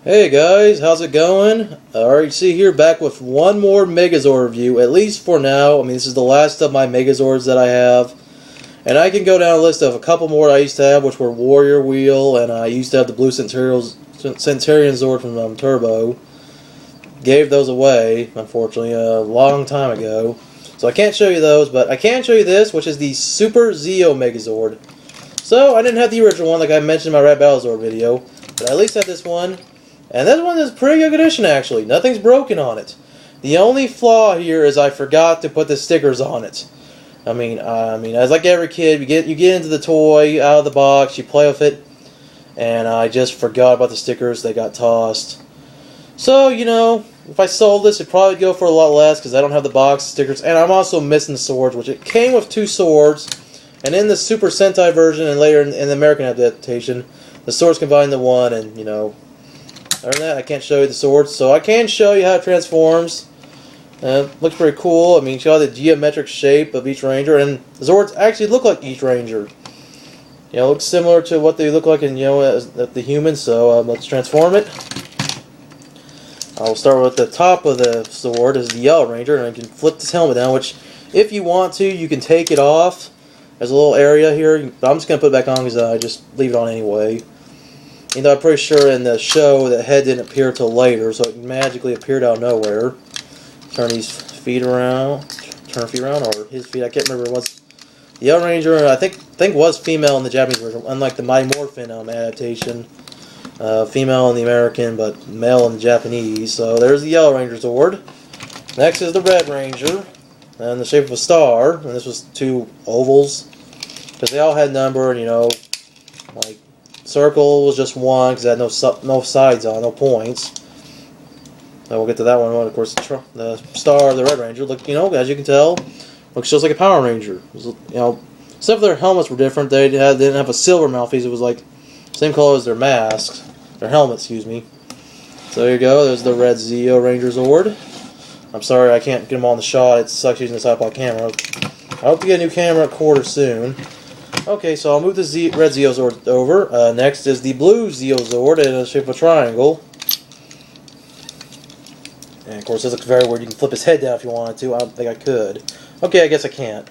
Hey guys, how's it going? Alright, see here, back with one more Megazord review, at least for now. I mean, this is the last of my Megazords that I have. And I can go down a list of a couple more I used to have, which were Warrior Wheel, and I used to have the Blue Centurion Zord from Turbo. Gave those away, unfortunately, a long time ago. So I can't show you those, but I can show you this, which is the Super Zeo Megazord. So, I didn't have the original one, like I mentioned in my Rat Battlezord video, but I at least have this one. And this one is pretty good condition, actually. Nothing's broken on it. The only flaw here is I forgot to put the stickers on it. I mean, as like every kid, you get into the toy out of the box, you play with it, and I just forgot about the stickers. They got tossed. So, you know, if I sold this, it'd probably go for a lot less because I don't have the box stickers, and I'm also missing the swords, which it came with 2 swords, and in the Super Sentai version and later in the American adaptation, the swords combined into one, and you know. Other than that, I can't show you the swords, so I can show you how it transforms. Looks pretty cool. I mean, you got the geometric shape of each Ranger, and the Zords actually look like each Ranger. You know, looks similar to what they look like in, you know, the humans. So let's transform it. I'll start with the top of the sword as the Yellow Ranger, and I can flip this helmet down. Which, if you want to, you can take it off. There's a little area here. But I'm just gonna put it back on because I just leave it on anyway. You know, I'm pretty sure in the show the head didn't appear till later, so it magically appeared out of nowhere. Turn these feet around, or his feet. I can't remember. It was the Yellow Ranger. I think was female in the Japanese version, unlike the Mighty Morphin adaptation. Female in the American, but male in the Japanese. So there's the Yellow Ranger Zord. Next is the Red Ranger, and the shape of a star. And this was 2 ovals, because they all had number, and you know, like. Circle was just 1 because it had no sides on, no points. So we'll get to that one. Of course, the star of the Red Ranger, look, you know, as you can tell, looks just like a Power Ranger. You know, except for their helmets were different. They didn't have a silver mouthpiece. It was like same color as their masks, their helmets. Excuse me. So there you go. There's the Red Zeo Ranger Zord. I'm sorry I can't get them on the shot. It sucks using this iPod camera. I hope to get a new camera at quarter soon. Okay, so I'll move the Red Zeo Zord over. Next is the Blue Zeo Zord in the shape of a triangle. And of course, this looks very weird. You can flip his head down if you wanted to. I don't think I could. Okay, I guess I can't.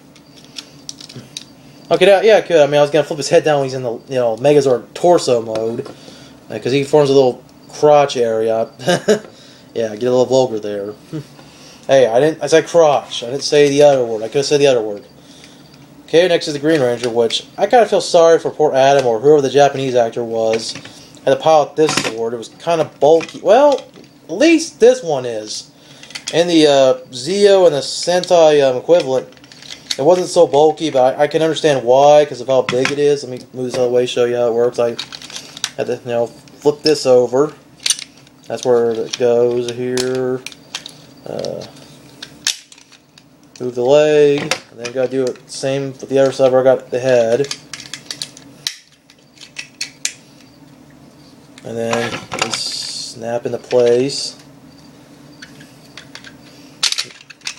Okay, yeah, I could. I mean, I was gonna flip his head down when he's in the Megazord torso mode, because he forms a little crotch area. Yeah, get a little vulgar there. Hey, I said crotch. I didn't say the other word. I could have said the other word. Okay, next is the Green Ranger, which I kind of feel sorry for poor Adam, or whoever the Japanese actor was, had to pilot this sword. It was kind of bulky. Well, at least this one is. In the Zeo and the Sentai equivalent, it wasn't so bulky, but I can understand why, because of how big it is. Let me move this out of the way, show you how it works. I had to, you know, flip this over. That's where it goes here. Move the leg, and then got to do it the same with the other side where I got the head. And then just snap into place.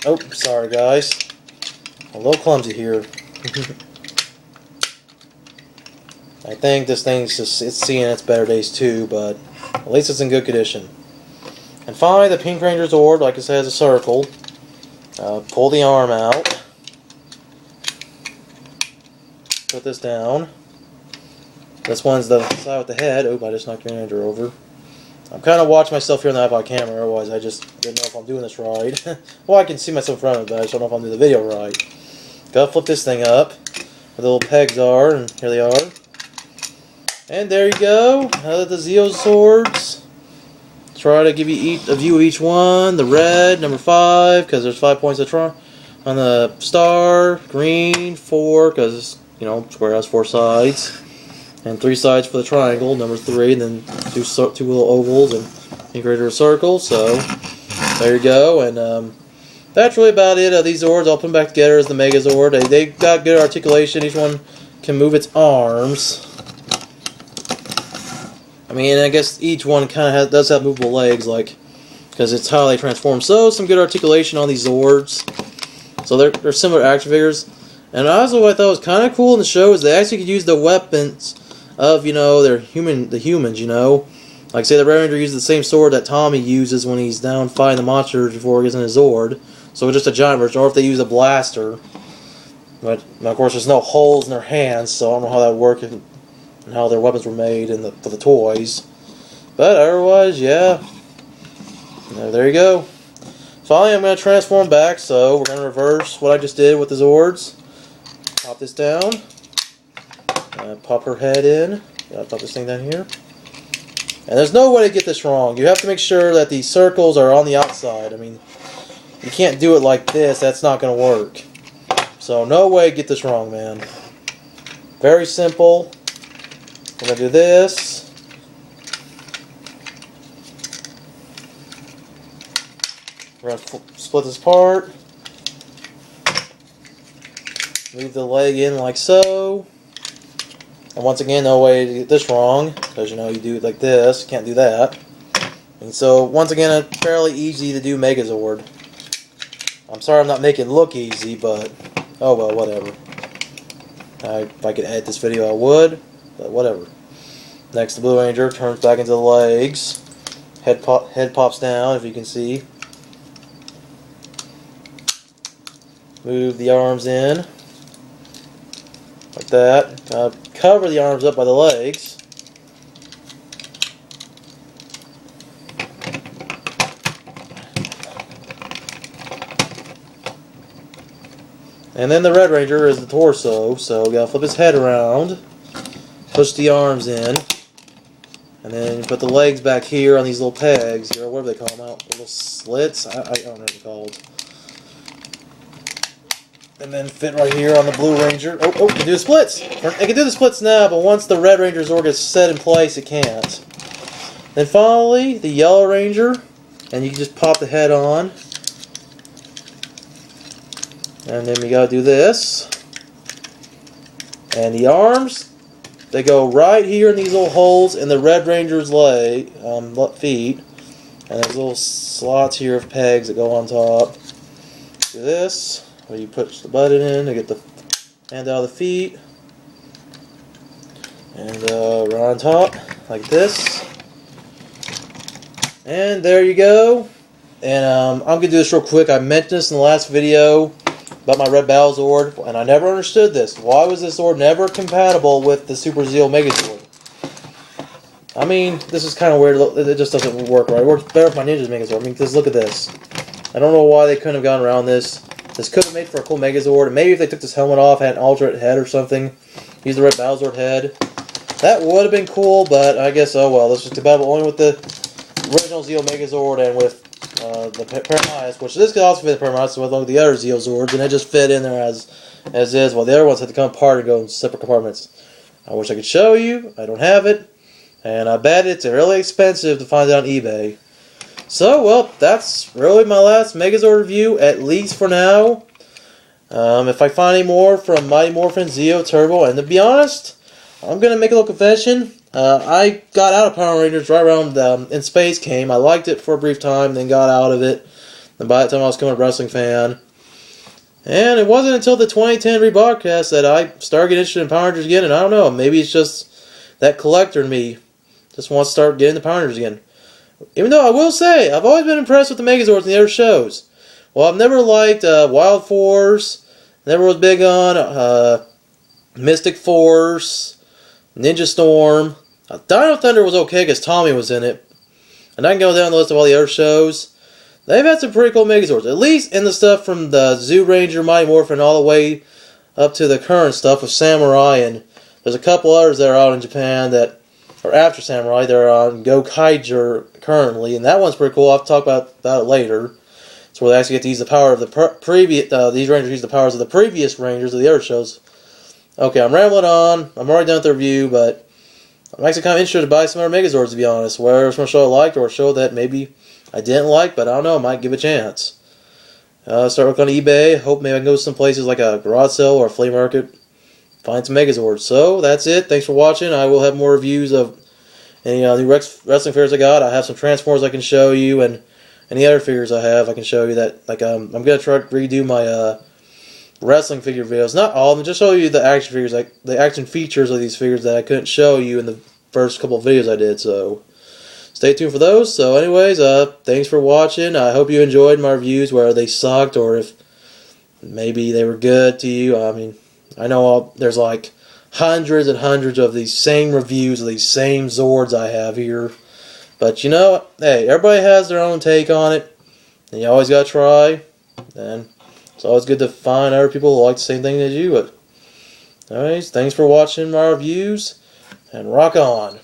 Oh, sorry guys. A little clumsy here. I think this thing's it's seeing its better days too, but at least it's in good condition. And finally, the Pink Ranger Zord, like I said, has a circle. Pull the arm out. Put this down. This one's the side with the head. Oh, I just knocked Green Ranger over. I'm kind of watching myself here on the iPod camera, otherwise I just didn't know if I'm doing this right. Well, I can see myself in front of it, but I just don't know if I'm doing the video right. Gotta flip this thing up. Where the little pegs are, and here they are. And there you go. The Zeo Zords. Try to give you a view of each one. The red, number 5, because there's 5 points on the star. Green, 4, because, you know, square has 4 sides. And 3 sides for the triangle, number 3. And then 2 little ovals and a greater circle. So, there you go. And that's really about it. These Zords, I'll put them back together as the Megazord. They've got good articulation. Each one can move its arms. I mean, I guess each one kind of does have movable legs, like, because it's how they transform. So, some good articulation on these Zords. So, they're similar action figures. And also, what I thought was kind of cool in the show is they actually could use the weapons of, you know, the humans, you know. Like I say, the Red Ranger uses the same sword that Tommy uses when he's down fighting the monsters before he gets in his Zord. So it's just a giant version, or if they use a blaster. But of course, there's no holes in their hands, so I don't know how that would work and how their weapons were made for the toys. But otherwise, yeah. There you go. Finally, I'm going to transform back, so we're going to reverse what I just did with the Zords. Pop this down. Pop her head in. Pop this thing down here. And there's no way to get this wrong. You have to make sure that these circles are on the outside. I mean, you can't do it like this. That's not going to work. So no way to get this wrong, man. Very simple. We're going to do this. We're going to split this apart. Move the leg in like so. And once again, no way to get this wrong, because you know you do it like this. You can't do that. And so once again, it's fairly easy to do Megazord. I'm sorry I'm not making it look easy, but oh well, whatever. If I could edit this video, I would, but whatever. Next, the Blue Ranger turns back into the legs. Head pops down, if you can see. Move the arms in, like that. Cover the arms up by the legs. And then the Red Ranger is the torso, so we gotta flip his head around, push the arms in, and then you put the legs back here on these little pegs, or whatever they call them, little slits, I don't know what they're called. And then fit right here on the Blue Ranger. Oh, it can do the splits! It can do the splits now, but once the Red Ranger's Zord gets set in place, it can't. Then finally, the Yellow Ranger, and you can just pop the head on. And then we gotta do this. And the arms, they go right here in these little holes in the Red Ranger's feet. And there's little slots here of pegs that go on top. Do this, where you push the button in to get the hand out of the feet. And right on top, like this. And there you go. And I'm going to do this real quick. I mentioned this in the last video about my Red Battle Zord, and I never understood this. Why was this Zord never compatible with the Super Zeo Megazord? I mean, this is kind of weird. It just doesn't work right. It works better with my Ninja's Megazord. I mean, just look at this. I don't know why they couldn't have gone around this. This could have made for a cool Megazord. And maybe if they took this helmet off, had an alternate head or something, use the Red Battle Zord head, that would have been cool, but I guess, oh well. This is compatible only with the original Zeo Megazord and with the Paramount, which this could also fit the Paramount along with the other Zeo Zords, and it just fit in there as is, while the other ones had to come apart and go in separate compartments. I wish I could show you. I don't have it, and I bet it's really expensive to find it on eBay. So, well, that's really my last Megazord review, at least for now. If I find any more from Mighty Morphin Zeo Turbo, and to be honest, I'm going to make a little confession. I got out of Power Rangers right around In Space came. I liked it for a brief time, then got out of it. And by the time I was becoming a wrestling fan. And it wasn't until the 2010 rebroadcast that I started getting interested in Power Rangers again. And I don't know, maybe it's just that collector in me just wants to start getting the Power Rangers again. Even though I will say, I've always been impressed with the Megazords and the other shows. Well, I've never liked Wild Force, never was big on Mystic Force, Ninja Storm. Dino Thunder was okay because Tommy was in it. And I can go down the list of all the other shows. They've had some pretty cool Megazords. At least in the stuff from the Zoo Ranger, Mighty Morphin, all the way up to the current stuff with Samurai. And there's a couple others that are out in Japan that are after Samurai. They're on Go Kaiger currently. And that one's pretty cool. I'll talk about it later. It's where they actually get to use the power of the previous... these Rangers use the powers of the previous Rangers of the other shows. Okay, I'm rambling on. I'm already done with the review, but I'm actually kind of interested to buy some other Megazords, to be honest. Whether it's from a show I liked or a show that maybe I didn't like, but I don't know, I might give it a chance. Start working on eBay. Hope maybe I can go to some places like a garage sale or a flea market. Find some Megazords. So, that's it. Thanks for watching. I will have more reviews of any new wrestling figures I got. I have some Transformers I can show you, and any other figures I have I can show you that. Like, I'm going to try to redo my wrestling figure videos. Not all of them, just show you the action figures, like the action features of these figures that I couldn't show you in the first couple of videos I did. So stay tuned for those. So anyways, thanks for watching. I hope you enjoyed my reviews, whether they sucked or if maybe they were good to you. I mean, I know there's like hundreds and hundreds of these same reviews of these same Zords I have here. But you know, hey, everybody has their own take on it. And you always gotta try. And it's always good to find other people who like the same thing as you. But anyways, thanks for watching my reviews. And rock on.